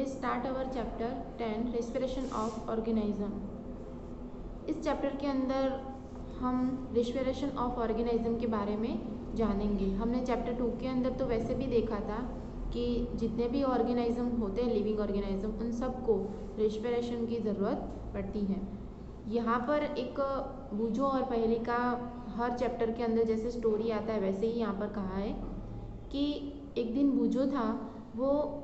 start our chapter 10 respiration of organism. इस chapter के अंदर हम respiration of organism के बारे में जानेंगे। हमने चैप्टर 2 के अंदर तो वैसे भी देखा था कि जितने भी ऑर्गेनाइज्म होते हैं लिविंग ऑर्गेनाइज्म उन सबको रेस्पिरेशन की ज़रूरत पड़ती है। यहाँ पर एक बूझो और पहेली का हर चैप्टर के अंदर जैसे स्टोरी आता है वैसे ही यहाँ पर कहा है कि एक दिन बूझो था, वो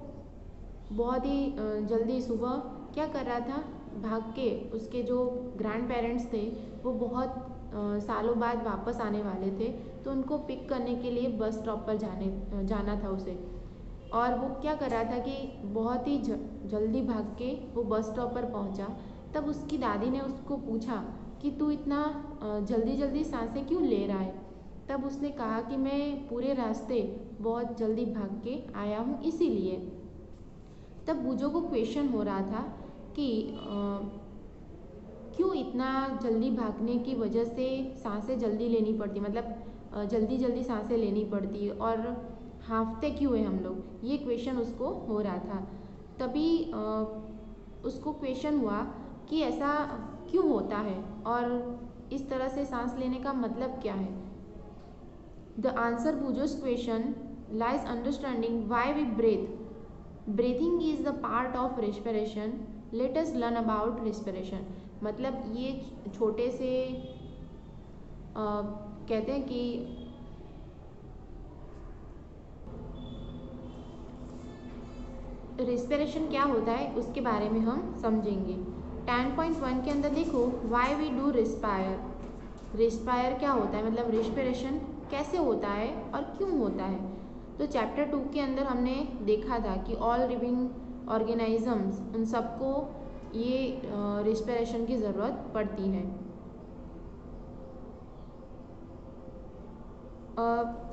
बहुत ही जल्दी सुबह क्या कर रहा था, भाग के उसके जो ग्रैंड पेरेंट्स थे वो बहुत सालों बाद वापस आने वाले थे, तो उनको पिक करने के लिए बस स्टॉप पर जाना था उसे। और वो क्या कर रहा था कि बहुत ही जल्दी भाग के वो बस स्टॉप पर पहुंचा। तब उसकी दादी ने उसको पूछा कि तू इतना जल्दी जल्दी सांसें क्यों ले रहा है। तब उसने कहा कि मैं पूरे रास्ते बहुत जल्दी भाग के आया हूँ इसीलिए। तब बूझो को क्वेश्चन हो रहा था कि क्यों इतना जल्दी भागने की वजह से सांसें जल्दी लेनी पड़ती, मतलब जल्दी जल्दी सांसें लेनी पड़ती और हाँफते क्यों है हम लोग, ये क्वेश्चन उसको हो रहा था। तभी उसको क्वेश्चन हुआ कि ऐसा क्यों होता है और इस तरह से सांस लेने का मतलब क्या है। द आंसर बूझो's question lies understanding why we breathe. Breathing is the part of respiration, let us learn about respiration. मतलब ये छोटे से कहते हैं कि रेस्पिरेशन क्या होता है उसके बारे में हम समझेंगे। 10.1 के अंदर देखो, why we do respire. Respire क्या होता है, मतलब रेस्पिरेशन कैसे होता है और क्यों होता है। तो चैप्टर 2 के अंदर हमने देखा था कि ऑल लिविंग ऑर्गेनाइजम्स उन सबको ये रेस्पिरेशन की ज़रूरत पड़ती है।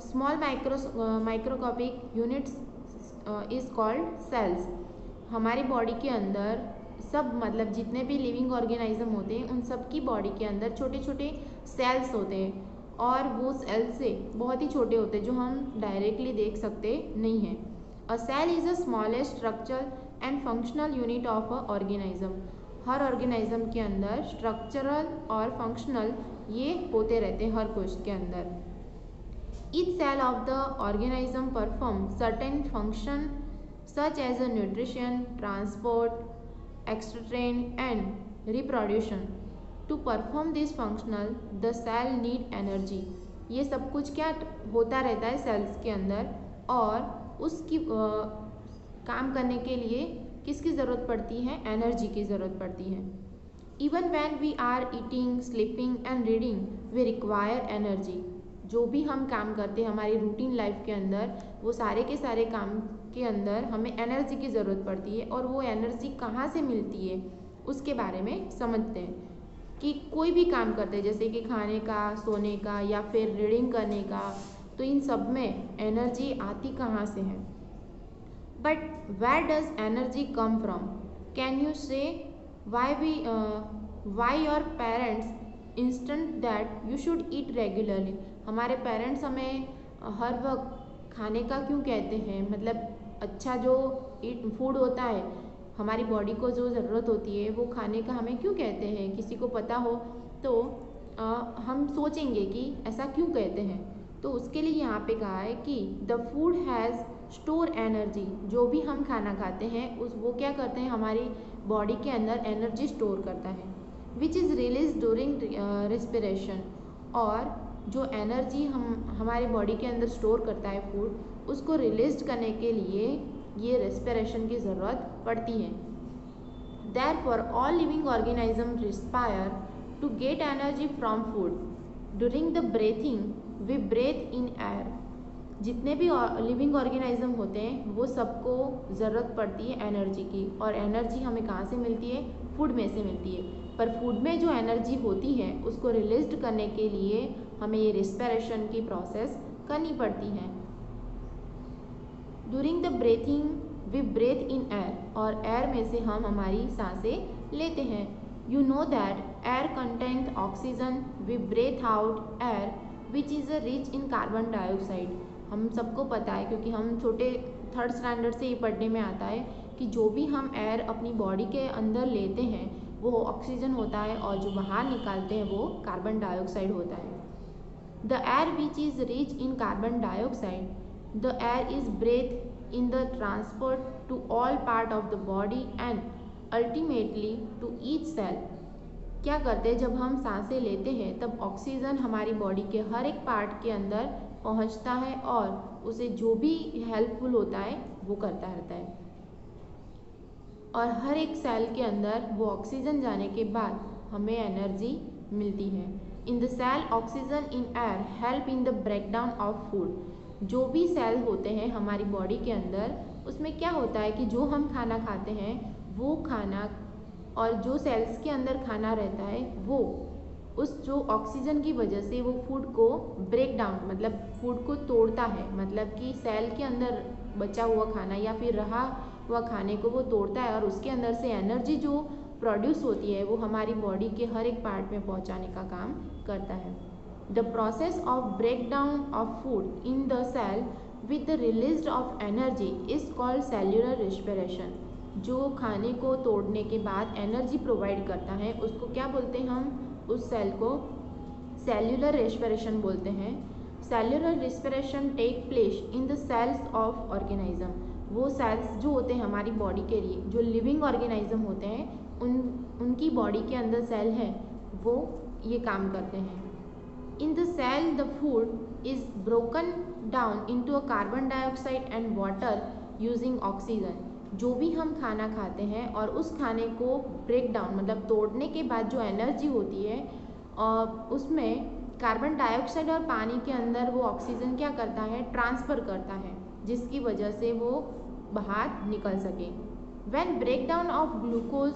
Small microscopic units is called cells. हमारी बॉडी के अंदर सब, मतलब जितने भी लिविंग ऑर्गेनाइज्म होते हैं उन सब की बॉडी के अंदर छोटे छोटे सेल्स होते हैं और वो सेल्स से बहुत ही छोटे होते हैं जो हम डायरेक्टली देख सकते नहीं हैं। A cell is a smallest structural and functional unit of a organism. हर ऑर्गेनाइज्म के अंदर स्ट्रक्चरल और फंक्शनल ये होते रहते हैं हर कोश के अंदर। Each cell of the organism performs certain function such as nutrition, transport, excretion and reproduction. To perform this functional, the cell need energy. ये सब कुछ क्या होता रहता है सेल्स के अंदर और उसकी काम करने के लिए किसकी ज़रूरत पड़ती है, एनर्जी की ज़रूरत पड़ती है। Even when we are eating, sleeping and reading, we require energy. जो भी हम काम करते हैं हमारी रूटीन लाइफ के अंदर, वो सारे के सारे काम के अंदर हमें एनर्जी की ज़रूरत पड़ती है और वो एनर्जी कहाँ से मिलती है उसके बारे में समझते हैं। कि कोई भी काम करते हैं जैसे कि खाने का, सोने का या फिर रीडिंग करने का, तो इन सब में एनर्जी आती कहाँ से है। But where does energy come from, can you say why your parents instant that you should eat regularly. हमारे पेरेंट्स हमें हर वक्त खाने का क्यों कहते हैं, मतलब अच्छा जो फूड होता है हमारी बॉडी को जो ज़रूरत होती है वो खाने का हमें क्यों कहते हैं। किसी को पता हो तो हम सोचेंगे कि ऐसा क्यों कहते हैं। तो उसके लिए यहाँ पे कहा है कि the food has store energy. जो भी हम खाना खाते हैं वो क्या करते हैं, हमारी बॉडी के अंदर एनर्जी स्टोर करता है, which is release during respiration. और जो एनर्जी हमारे बॉडी के अंदर स्टोर करता है फूड, उसको रिलीज करने के लिए ये रेस्पिरेशन की ज़रूरत पड़ती है। Therefore all living organism respire to get energy from food. During the breathing we breathe in air. जितने भी लिविंग ऑर्गेनाइज्म होते हैं वो सबको ज़रूरत पड़ती है एनर्जी की, और एनर्जी हमें कहाँ से मिलती है, फूड में से मिलती है। पर फूड में जो एनर्जी होती है उसको रिलीज करने के लिए हमें ये रेस्पिरेशन की प्रोसेस करनी पड़ती है। During the breathing we breathe in air, और एयर में से हम हमारी सांसें लेते हैं। You know that air content oxygen, we breathe out air which is rich in carbon dioxide. हम सबको पता है क्योंकि हम छोटे 3rd स्टैंडर्ड से ये पढ़ने में आता है कि जो भी हम एयर अपनी बॉडी के अंदर लेते हैं वो ऑक्सीजन होता है और जो बाहर निकालते हैं वो कार्बन डाइऑक्साइड होता है। The air which is rich in carbon dioxide, the air is breathe in the transport to all part of the body and ultimately to each cell. क्या करते हैं, जब हम सांसें लेते हैं तब ऑक्सीजन हमारी बॉडी के हर एक पार्ट के अंदर पहुंचता है और उसे जो भी हेल्पफुल होता है वो करता रहता है और हर एक सेल के अंदर वो ऑक्सीजन जाने के बाद हमें एनर्जी मिलती है। In the cell oxygen in air help in the breakdown of food. जो भी सेल होते हैं हमारी बॉडी के अंदर उसमें क्या होता है कि जो हम खाना खाते हैं वो खाना और जो सेल्स के अंदर खाना रहता है वो उस जो ऑक्सीजन की वजह से वो फूड को ब्रेक डाउन मतलब फूड को तोड़ता है, मतलब कि सेल के अंदर बचा हुआ खाना या फिर रहा हुआ खाने को वो तोड़ता है और उसके अंदर से एनर्जी जो प्रोड्यूस होती है वो हमारी बॉडी के हर एक पार्ट में पहुंचाने का काम करता है। The process of break down of food in the cell with the release of energy is called cellular respiration. जो खाने को तोड़ने के बाद एनर्जी प्रोवाइड करता है उसको क्या बोलते हैं, हम उस सेल को सेल्यूलर रेस्पिरेशन बोलते हैं। Cellular respiration take place in the cells of organism. वो सेल्स जो होते हैं हमारी बॉडी के लिए जो लिविंग ऑर्गेनिज्म होते हैं उनकी बॉडी के अंदर सेल है वो ये काम करते हैं। In the cell the food is broken down into a carbon dioxide and water using oxygen. जो भी हम खाना खाते हैं और उस खाने को ब्रेक डाउन मतलब तोड़ने के बाद जो एनर्जी होती है उसमें कार्बन डाइऑक्साइड और पानी के अंदर वो ऑक्सीजन क्या करता है, ट्रांसफ़र करता है, जिसकी वजह से वो बाहर निकल सके। When break down of glucose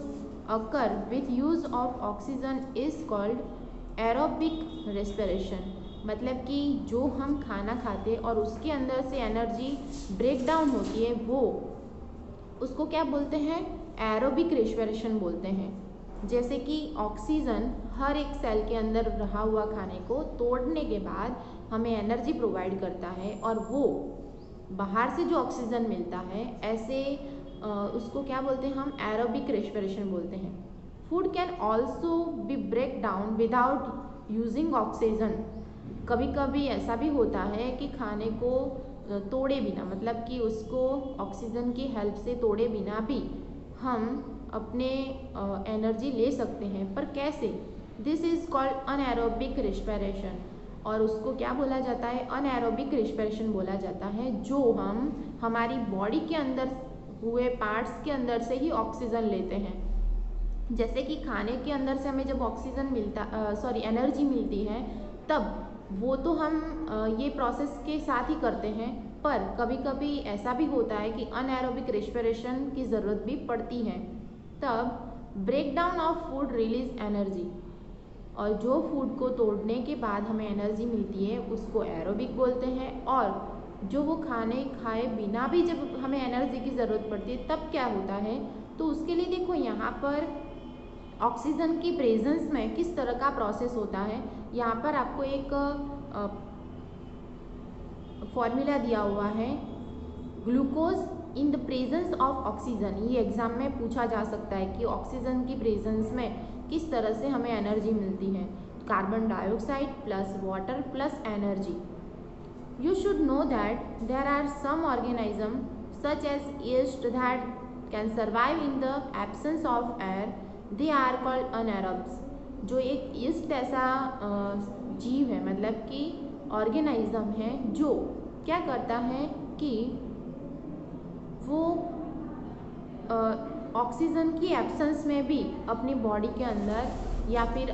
occur with use of oxygen is called aerobic respiration. मतलब कि जो हम खाना खाते और उसके अंदर से एनर्जी ब्रेक डाउन होती है वो उसको क्या बोलते हैं, एरोबिक रेस्पिरेशन बोलते हैं। जैसे कि ऑक्सीजन हर एक सेल के अंदर रहा हुआ खाने को तोड़ने के बाद हमें एनर्जी प्रोवाइड करता है और वो बाहर से जो ऑक्सीजन मिलता है ऐसे उसको क्या बोलते हैं, हम एरोबिक रेस्पिरेशन बोलते हैं। Food can also be break down without using oxygen. कभी कभी ऐसा भी होता है कि खाने को तोड़े बिना मतलब कि उसको ऑक्सीजन की हेल्प से तोड़े बिना भी हम अपने एनर्जी ले सकते हैं, पर कैसे? This is called anaerobic respiration. और उसको क्या बोला जाता है, अनएरोबिक रेस्पिरेशन बोला जाता है, जो हम हमारी बॉडी के अंदर हुए पार्ट्स के अंदर से ही ऑक्सीजन लेते हैं। जैसे कि खाने के अंदर से हमें जब ऑक्सीजन एनर्जी मिलती है तब वो तो हम ये प्रोसेस के साथ ही करते हैं, पर कभी कभी ऐसा भी होता है कि अनएरोबिक रेस्पिरेशन की ज़रूरत भी पड़ती है। तब break down of food release energy, और जो फूड को तोड़ने के बाद हमें एनर्जी मिलती है उसको एरोबिक बोलते हैं। और जो वो खाने खाए बिना भी जब हमें एनर्जी की ज़रूरत पड़ती है तब क्या होता है, तो उसके लिए देखो यहाँ पर ऑक्सीजन की प्रेजेंस में किस तरह का प्रोसेस होता है। यहाँ पर आपको एक फॉर्मूला दिया हुआ है, glucose in the presence of oxygen. ये एग्जाम में पूछा जा सकता है कि ऑक्सीजन की प्रेजेंस में किस तरह से हमें एनर्जी मिलती है। Carbon dioxide plus water plus energy. You should know that there are some organism such as yeast that can survive in the absence of air, they are called anaerobes. जो एक yeast ऐसा जीव है मतलब कि organism है जो क्या करता है कि वो ऑक्सीजन की एब्सेंस में भी अपनी बॉडी के अंदर या फिर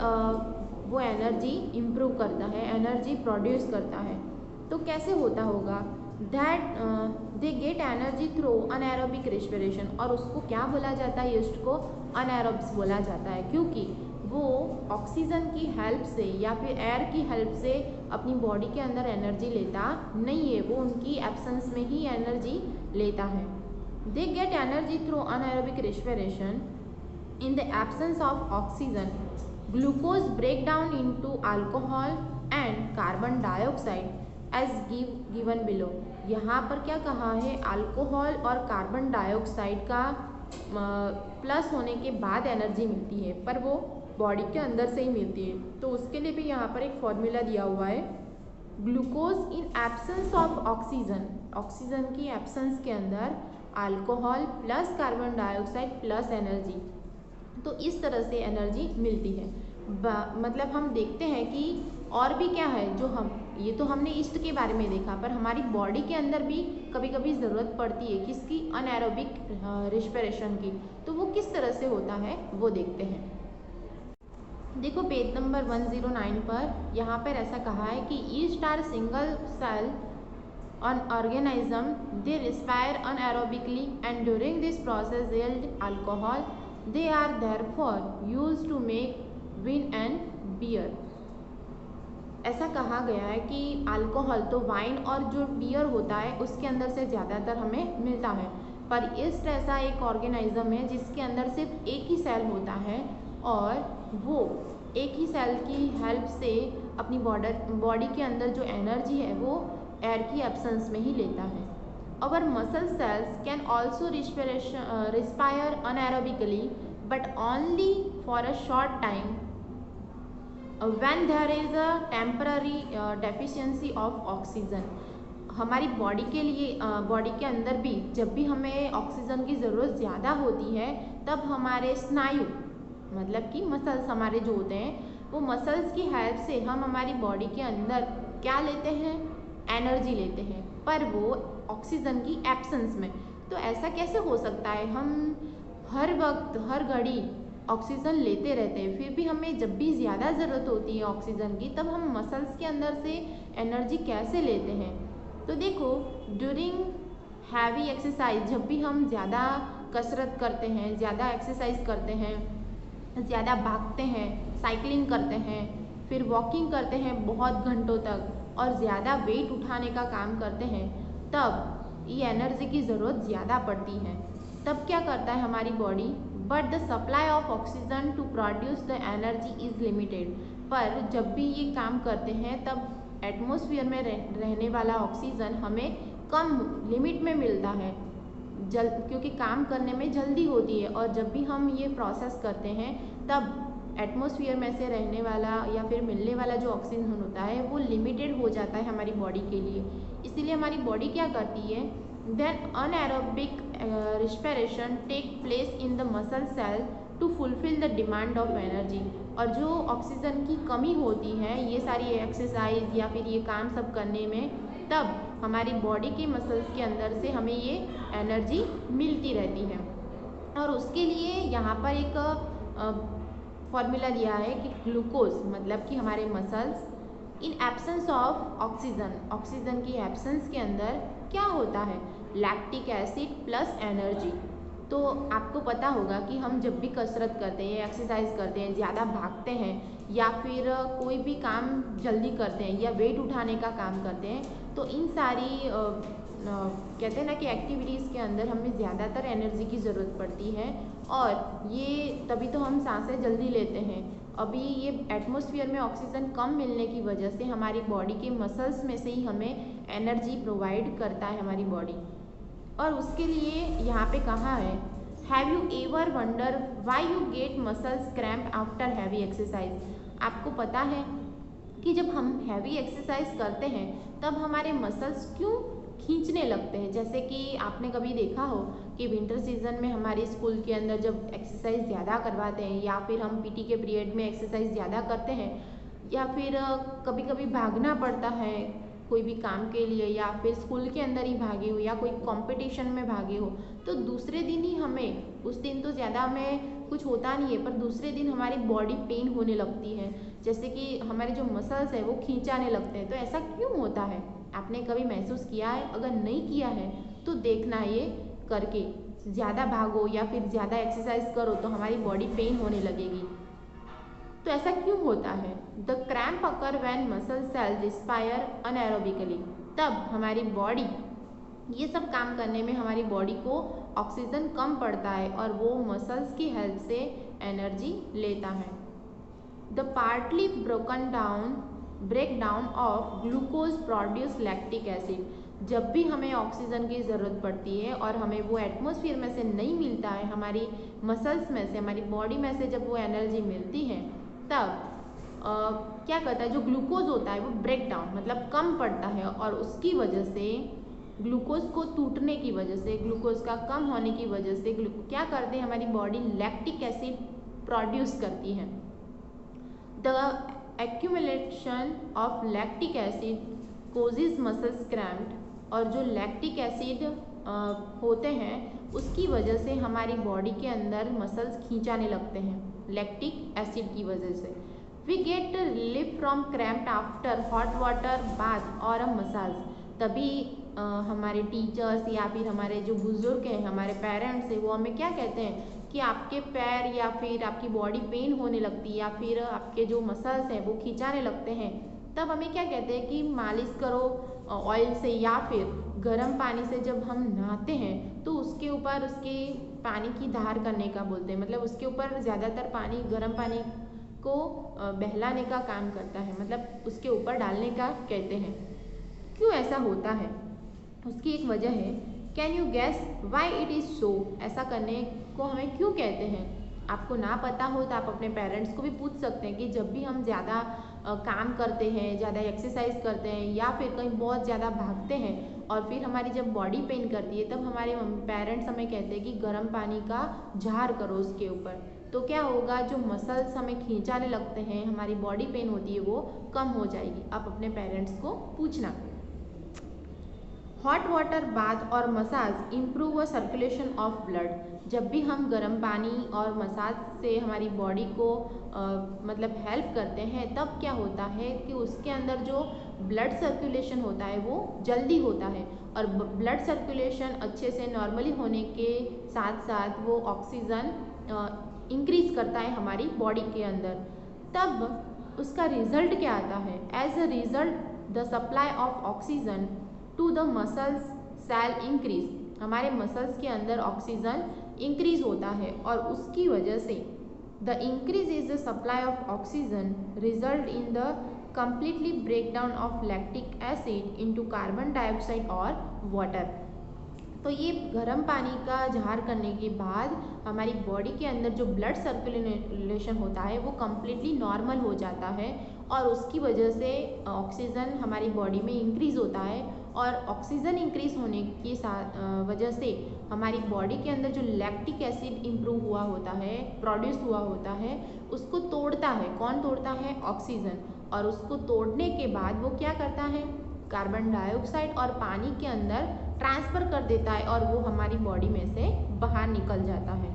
वो एनर्जी इम्प्रूव करता है, एनर्जी प्रोड्यूस करता है। तो कैसे होता होगा, that they get energy through anaerobic respiration. और उसको क्या बोला जाता है, यीस्ट को अनएरोब्स बोला जाता है, क्योंकि वो ऑक्सीजन की हेल्प से या फिर एयर की हेल्प से अपनी बॉडी के अंदर एनर्जी लेता नहीं है, वो उनकी एब्सेंस में ही एनर्जी लेता है। They get energy through anaerobic respiration in the absence of oxygen. Glucose break down into alcohol and carbon dioxide as given below. यहाँ पर क्या कहा है, अल्कोहल और कार्बन डाइऑक्साइड का प्लस होने के बाद एनर्जी मिलती है, पर वो बॉडी के अंदर से ही मिलती है। तो उसके लिए भी यहाँ पर एक फॉर्मूला दिया हुआ है, glucose in absence of oxygen, oxygen की एब्सेंस के अंदर alcohol plus carbon dioxide plus energy, तो इस तरह से एनर्जी मिलती है। मतलब हम देखते हैं कि और भी क्या है जो हम, ये तो हमने ईस्ट के बारे में देखा, पर हमारी बॉडी के अंदर भी कभी कभी ज़रूरत पड़ती है किसकी, अनएरोबिक रिस्पिरेशन की, तो वो किस तरह से होता है वो देखते हैं। देखो पेज नंबर 109 पर यहाँ पर ऐसा कहा है कि yeast are single cell an organism, they respire anaerobically and during this process yield alcohol, they are therefore used to make wine and beer। ऐसा कहा गया है कि अल्कोहल तो वाइन और जो बियर होता है उसके अंदर से ज़्यादातर हमें मिलता है, पर ईस्ट ऐसा एक ऑर्गेनाइज्म है जिसके अंदर सिर्फ एक ही सेल होता है और वो एक ही सेल की हेल्प से अपनी बॉडी के अंदर जो एनर्जी है वो एयर की एब्सेंस में ही लेता है। Our muscle cells can also respire anaerobically but only for a short time when there is a temporary deficiency of oxygen। हमारी बॉडी के लिए बॉडी के अंदर भी जब भी हमें ऑक्सीजन की ज़रूरत ज़्यादा होती है तब हमारे स्नायु मतलब कि मसल्स हमारे जो होते हैं वो मसल्स की हेल्प से हम हमारी बॉडी के अंदर क्या लेते हैं, एनर्जी लेते हैं, पर वो ऑक्सीजन की एब्सेंस में। तो ऐसा कैसे हो सकता है, हम हर वक्त हर घड़ी ऑक्सीजन लेते रहते हैं, फिर भी हमें जब भी ज़्यादा ज़रूरत होती है ऑक्सीजन की तब हम मसल्स के अंदर से एनर्जी कैसे लेते हैं। तो देखो ड्यूरिंग हैवी एक्सरसाइज, जब भी हम ज़्यादा कसरत करते हैं, ज़्यादा एक्सरसाइज करते हैं, ज़्यादा भागते हैं, साइकिलिंग करते हैं, फिर वॉकिंग करते हैं बहुत घंटों तक और ज़्यादा वेट उठाने का काम करते हैं, तब ये एनर्जी की ज़रूरत ज़्यादा पड़ती है। तब क्या करता है हमारी body, but the supply of oxygen to produce the energy is limited. पर जब भी ये काम करते हैं तब एटमॉस्फेयर में रहने वाला ऑक्सीजन हमें कम लिमिट में मिलता है, क्योंकि काम करने में जल्दी होती है और जब भी हम ये प्रोसेस करते हैं तब एटमॉस्फेयर में से रहने वाला या फिर मिलने वाला जो ऑक्सीजन होता है वो लिमिटेड हो जाता है हमारी बॉडी के लिए। इसीलिए हमारी बॉडी क्या करती है, then anaerobic respiration take place in the muscle cell to fulfil the demand of energy. और जो ऑक्सीजन की कमी होती है ये सारी एक्सरसाइज या फिर ये काम सब करने में, तब हमारी बॉडी के मसल्स के अंदर से हमें ये एनर्जी मिलती रहती है। और उसके लिए यहाँ पर एक फॉर्मूला दिया है कि ग्लूकोज मतलब कि हमारे muscles in absence of oxygen, oxygen की एब्सेंस के अंदर क्या होता है, लैक्टिक एसिड प्लस एनर्जी। तो आपको पता होगा कि हम जब भी कसरत करते हैं, एक्सरसाइज करते हैं, ज़्यादा भागते हैं या फिर कोई भी काम जल्दी करते हैं या वेट उठाने का काम करते हैं, तो इन सारी कहते हैं ना कि एक्टिविटीज़ के अंदर हमें ज़्यादातर एनर्जी की ज़रूरत पड़ती है और ये तभी तो हम सांसें जल्दी लेते हैं। अभी ये एटमॉस्फेयर में ऑक्सीजन कम मिलने की वजह से हमारी बॉडी के मसल्स में से ही हमें एनर्जी प्रोवाइड करता है हमारी बॉडी। और उसके लिए यहाँ पे कहा है, have you ever wonder why you get muscles cramp after heavy exercise. आपको पता है कि जब हम हैवी एक्सरसाइज करते हैं तब हमारे मसल्स क्यों खींचने लगते हैं। जैसे कि आपने कभी देखा हो कि विंटर सीजन में हमारे स्कूल के अंदर जब एक्सरसाइज ज़्यादा करवाते हैं या फिर हम पीटी के पीरियड में एक्सरसाइज ज़्यादा करते हैं या फिर कभी कभी भागना पड़ता है कोई भी काम के लिए या फिर स्कूल के अंदर ही भागे हो या कोई कंपटीशन में भागे हो, तो दूसरे दिन ही हमें, उस दिन तो ज़्यादा हमें कुछ होता नहीं है पर दूसरे दिन हमारी बॉडी पेन होने लगती है, जैसे कि हमारे जो मसल्स है वो खींचाने लगते हैं। तो ऐसा क्यों होता है, आपने कभी महसूस किया है? अगर नहीं किया है तो देखना ये करके, ज़्यादा भागो या फिर ज़्यादा एक्सरसाइज करो तो हमारी बॉडी पेन होने लगेगी। तो ऐसा क्यों होता है? The cramp occur when muscle cell respire anaerobically. तब हमारी बॉडी ये सब काम करने में हमारी बॉडी को ऑक्सीजन कम पड़ता है और वो मसल्स की हेल्प से एनर्जी लेता है। The partly break down of glucose produce lactic acid. जब भी हमें ऑक्सीजन की ज़रूरत पड़ती है और हमें वो एटमॉस्फेयर में से नहीं मिलता है, हमारी मसल्स में से, हमारी बॉडी में से जब वो एनर्जी मिलती है, तब क्या करता है, जो ग्लूकोज होता है वो ब्रेक डाउन मतलब कम पड़ता है, और उसकी वजह से ग्लूकोज को टूटने की वजह से, ग्लूकोज का कम होने की वजह से क्या करते हैं, हमारी बॉडी लैक्टिक एसिड प्रोड्यूस करती है। The accumulation of lactic acid causes muscles cramped, और जो लैक्टिक एसिड होते हैं उसकी वजह से हमारी बॉडी के अंदर मसल्स खींचाने लगते हैं लैक्टिक एसिड की वजह से। We get relief from cramp after hot water bath और अ मसाज। तभी हमारे टीचर्स या फिर हमारे जो बुजुर्ग हैं, हमारे पेरेंट्स हैं, वो हमें क्या कहते हैं कि आपके पैर या फिर आपकी बॉडी पेन होने लगती है या फिर आपके जो मसल्स हैं वो खिंचाने लगते हैं, तब हमें क्या कहते हैं कि मालिश करो ऑयल से, या फिर गर्म पानी से जब हम नहाते हैं तो उसके ऊपर उसके पानी की धार करने का बोलते हैं, मतलब उसके ऊपर ज़्यादातर पानी, गर्म पानी को बहलाने का काम करता है, मतलब उसके ऊपर डालने का कहते हैं। क्यों ऐसा होता है, उसकी एक वजह है। Can you gas why it is so? ऐसा करने को हमें क्यों कहते हैं? आपको ना पता हो तो आप अपने पेरेंट्स को भी पूछ सकते हैं कि जब भी हम ज़्यादा काम करते हैं, ज़्यादा एक्सरसाइज करते हैं या फिर कहीं बहुत ज़्यादा भागते हैं और फिर हमारी जब बॉडी पेन करती है, तब हमारे पेरेंट्स हमें कहते हैं कि गर्म पानी का झार करो उसके ऊपर, तो क्या होगा, जो मसल्स हमें खींचाने लगते हैं, हमारी बॉडी पेन होती है वो कम हो जाएगी। आप अपने पेरेंट्स को पूछना। हॉट वाटर बाथ और massage improve circulation of blood. जब भी हम गर्म पानी और मसाज से हमारी बॉडी को मतलब हेल्प करते हैं, तब क्या होता है कि उसके अंदर जो ब्लड सर्कुलेशन होता है वो जल्दी होता है, और ब्लड सर्कुलेशन अच्छे से नॉर्मली होने के साथ साथ वो ऑक्सीजन इंक्रीज करता है हमारी बॉडी के अंदर। तब उसका रिजल्ट क्या आता है? As a result the supply of oxygen to the muscles cell increase. हमारे मसल्स के अंदर ऑक्सीजन इंक्रीज होता है और उसकी वजह से the increase is the supply of oxygen result in the completely breakdown of lactic acid into carbon dioxide और वाटर। तो ये गर्म पानी का झार करने के बाद हमारी बॉडी के अंदर जो ब्लड सर्कुलेशन होता है वो कम्प्लीटली नॉर्मल हो जाता है, और उसकी वजह से ऑक्सीजन हमारी बॉडी में इंक्रीज़ होता है, और ऑक्सीजन इंक्रीज होने की वजह से हमारी बॉडी के अंदर जो लैक्टिक एसिड इम्प्रूव हुआ होता है, प्रोड्यूस हुआ होता है, उसको तोड़ता है। कौन तोड़ता है? ऑक्सीजन। और उसको तोड़ने के बाद वो क्या करता है? कार्बन डाइऑक्साइड और पानी के अंदर ट्रांसफ़र कर देता है और वो हमारी बॉडी में से बाहर निकल जाता है।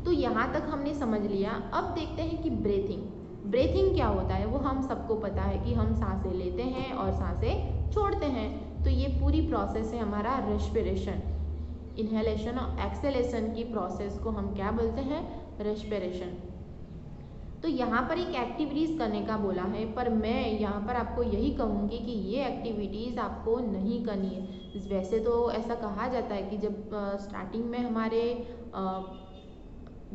तो यहाँ तक हमने समझ लिया। अब देखते हैं कि ब्रेथिंग क्या होता है। वो हम सबको पता है कि हम सांसें लेते हैं और सांसें छोड़ते हैं। तो ये पूरी प्रोसेस है हमारा रेस्पिरेशन। इनहेलेशन और एक्सहेलेशन की प्रोसेस को हम क्या बोलते हैं? रेस्पिरेशन। तो यहाँ पर एक एक्टिविटीज़ करने का बोला है, पर मैं यहाँ पर आपको यही कहूँगी कि ये एक्टिविटीज़ आपको नहीं करनी है। वैसे तो ऐसा कहा जाता है कि जब स्टार्टिंग में हमारे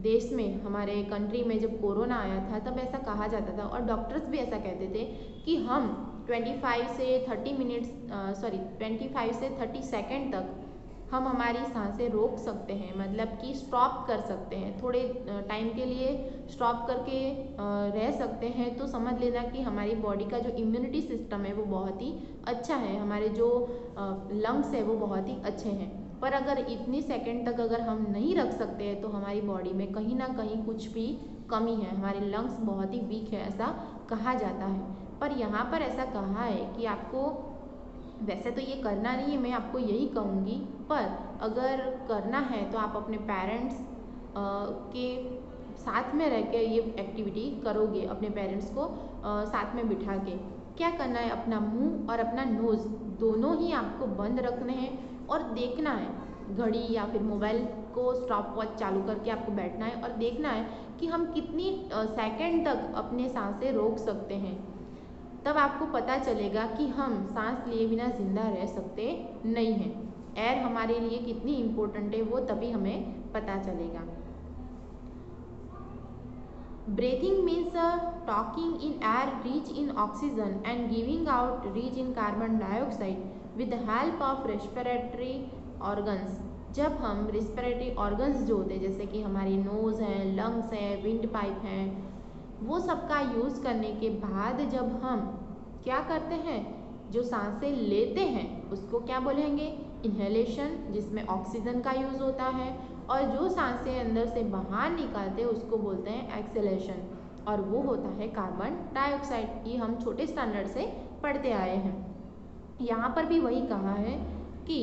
देश में, हमारे कंट्री में जब कोरोना आया था, तब ऐसा कहा जाता था और डॉक्टर्स भी ऐसा कहते थे कि हम 25 से 30 सेकेंड तक हम हमारी सांसें रोक सकते हैं, मतलब कि स्टॉप कर सकते हैं, थोड़े टाइम के लिए स्टॉप करके रह सकते हैं। तो समझ लेना कि हमारी बॉडी का जो इम्यूनिटी सिस्टम है वो बहुत ही अच्छा है, हमारे जो लंग्स है वो बहुत ही अच्छे हैं। पर अगर इतनी सेकंड तक अगर हम नहीं रख सकते हैं तो हमारी बॉडी में कहीं ना कहीं कुछ भी कमी है, हमारे लंग्स बहुत ही वीक है, ऐसा कहा जाता है। पर यहाँ पर ऐसा कहा है कि आपको वैसे तो ये करना नहीं है, मैं आपको यही कहूँगी, पर अगर करना है तो आप अपने पेरेंट्स के साथ में रह के ये एक्टिविटी करोगे। अपने पेरेंट्स को साथ में बिठा के क्या करना है, अपना मुंह और अपना नोज़ दोनों ही आपको बंद रखने हैं और देखना है घड़ी या फिर मोबाइल को स्टॉप वॉच चालू करके आपको बैठना है और देखना है कि हम कितनी सेकंड तक अपने सांसें रोक सकते हैं। तब आपको पता चलेगा कि हम सांस लिए बिना ज़िंदा रह सकते नहीं हैं। एयर हमारे लिए कितनी इम्पोर्टेंट है वो तभी हमें पता चलेगा। Breathing means talking in air rich in oxygen and giving out rich in carbon dioxide with the help of respiratory organs. जब हम रेस्पिरेटरी ऑर्गन्स जो होते हैं जैसे कि हमारी नोज़ है, लंग्स है, विंड पाइप हैं, वो सबका यूज़ करने के बाद जब हम क्या करते हैं, जो सांसें लेते हैं उसको क्या बोलेंगे, इन्हेलेशन, जिसमें ऑक्सीजन का यूज़ होता है, और जो सांसें अंदर से बाहर निकालते हैं उसको बोलते हैं एक्सेलेशन, और वो होता है कार्बन डाइऑक्साइड। ये हम छोटे स्टैंडर्ड से पढ़ते आए हैं। यहाँ पर भी वही कहा है कि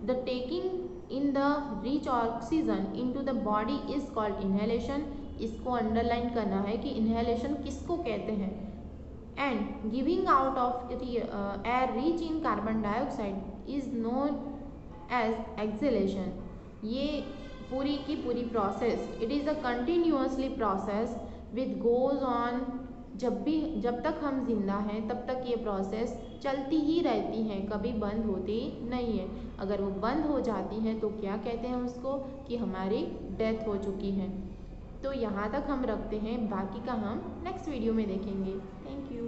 the taking in the rich oxygen into the body is called inhalation. इसको अंडरलाइन करना है कि इन्हेलेशन किसको कहते हैं। And giving out of air rich in carbon dioxide is known as exhalation. ये पूरी की पूरी process, it is a continuously process with goes on. जब तक हम जिंदा हैं तब तक ये प्रोसेस चलती ही रहती है, कभी बंद होती नहीं है। अगर वो बंद हो जाती है तो क्या कहते हैं उसको, कि हमारी डेथ हो चुकी है। तो यहाँ तक हम रखते हैं, बाकी का हम नेक्स्ट वीडियो में देखेंगे। Thank you.